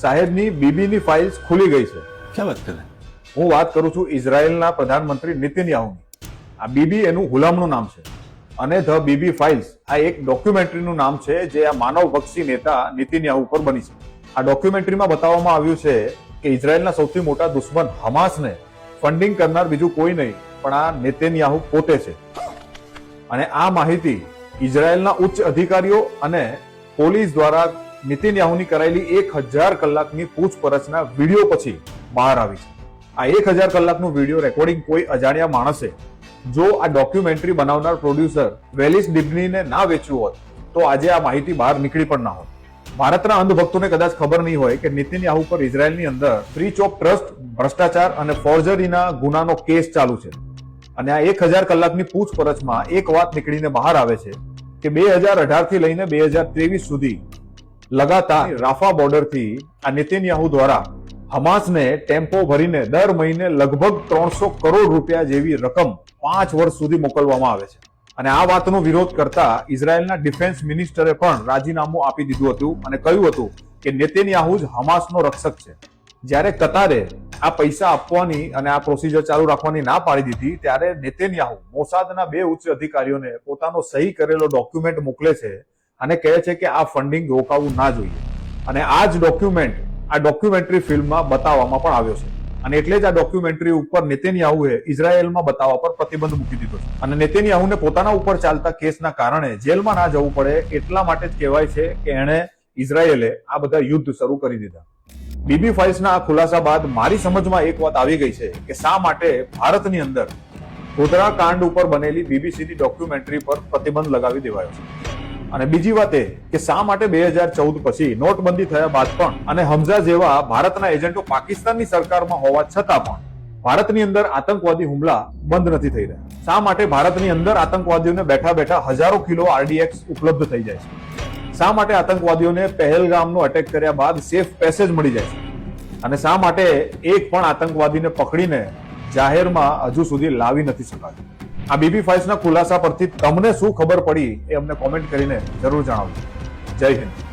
સાહેબની બીબીની ફાઇલ્સ ખુલી ગઈ છે। क्या बात कर रहे हैं? હું વાત કરું છું ઇઝરાયેલના પ્રધાનમંત્રી નેતન્યાહુની। આ બીબી એનું ગુલામનું નામ છે અને ધ બીબી ફાઇલ્સ આ એક ડોક્યુમેન્ટરીનું નામ છે જે આ માનવભક્ષી નેતા નેતન્યાહુ પર બની છે। આ ડોક્યુમેન્ટરીમાં બતાવવામાં આવ્યું છે કે ઇઝરાયેલના સૌથી મોટા દુશ્મન હમાસને ફંડિંગ કરનાર બીજું કોઈ નહીં પણ આ નેતન્યાહુ પોતે છે। અને આ માહિતી ઇઝરાયેલના ઉચ્ચ અધિકારીઓ અને પોલીસ દ્વારા નેતન્યાહુની કરાયેલી 1000 કલાકની પૂછપરછના વિડીયો પછી બહાર આવી છે। આ 1000 કલાકનું વિડીયો રેકોર્ડિંગ કોઈ અજાણ્યા માણસે જો આ ડોક્યુમેન્ટરી બનાવનાર પ્રોડ્યુસર વેલિસ ડિબ્નીને ના વેચ્યું હોત તો આજે આ માહિતી બહાર નીકળી પણ ના હોત। ભારતના અંધભક્તોને કદાચ ખબર નહીં હોય કે નેતન્યાહુ પર ઇઝરાયેલની અંદર બ્રીચ ઓફ ટ્રસ્ટ, ભ્રષ્ટાચાર અને ફોર્જરીના ગુનાનો કેસ ચાલુ છે। અને આ 1000 કલાકની પૂછપરછમાં એક વાત નીકળીને બહાર આવે છે કે 2018 થી લઈને 2023 સુધી લગાતાર રાફા બોર્ડરથી આ નેતન્યાહુ દ્વારા હમાસને ટેમ્પો ભરીને દર મહિને લગભગ 300 કરોડ રૂપિયા જેવી રકમ 5 વર્ષ સુધી મોકલવામાં આવે છે। અને આ વાતનો વિરોધ કરતા ઇઝરાયેલના ડિફેન્સ મિનિસ્ટરે પણ રાજીનામું આપી દીધું હતું અને કહ્યું હતું કે નેતન્યાહુ જ હમાસનો રક્ષક છે। જ્યારે કતારે આ પૈસા આપવાની અને આ પ્રોસિજર ચાલુ રાખવાની ના પાડી દીધી ત્યારે નેતન્યાહુ મોસાદના 2 ઉચ્ચ અધિકારીઓને પોતાનો સહી કરેલો ડોક્યુમેન્ટ મોકલે છે અને કહે છે કે આ ફંડિંગ રોકાવું ના જોઈએ। અને આ જ ડોક્યુમેન્ટ આ ડોક્યુમેન્ટરી ફિલ્મમાં બતાવવામાં પણ આવ્યો છે અને એટલે જ આ ડોક્યુમેન્ટરી ઉપર નેતન્યાહુએ ઇઝરાયેલમાં બતાવવા પર પ્રતિબંધ મૂકી દીધો છે। અને નેતન્યાહુને પોતાના ઉપર ચાલતા કેસના કારણે જેલમાં ના જવું પડે એટલા માટે જ કહેવાય છે કે એણે ઇઝરાયેલે આ બધા યુદ્ધ શરૂ કરી દીધા। બીબી ફાઇલ્સના આ ખુલાસા બાદ મારી સમજમાં એક વાત આવી ગઈ છે કે શા માટે ભારતની અંદર ગોધરા કાંડ ઉપર બનેલી બીબીસીની ડોક્યુમેન્ટરી પર પ્રતિબંધ લગાવી દેવાયો છે। અને બીજી વાત એ કે શા માટે 2014 પછી નોટબંધી થયા બાદ પણ અને હમઝા જેવા ભારતના એજન્ટો પાકિસ્તાનની સરકારમાં હોવા છતાં પણ ભારતની અંદર આતંકવાદી હુમલા બંધ નથી થઈ રહ્યા। શા માટે ભારતની અંદર આતંકવાદીઓને બેઠા બેઠા હજારો કિલો આરડીએક્સ ઉપલબ્ધ થઈ જાય છે? શા માટે આતંકવાદીઓને પહેલગામનો અટેક કર્યા બાદ સેફ પેસેજ મળી જાય છે? અને શા માટે એક પણ આતંકવાદીને પકડીને જાહેરમાં હજુ સુધી લાવી નથી શકાતું? આ બીબી ફાઇલ્સના ખુલાસા પરથી તમને શું ખબર પડી એ અમને કોમેન્ટ કરીને જરૂર જણાવજો। જય હિન્દ।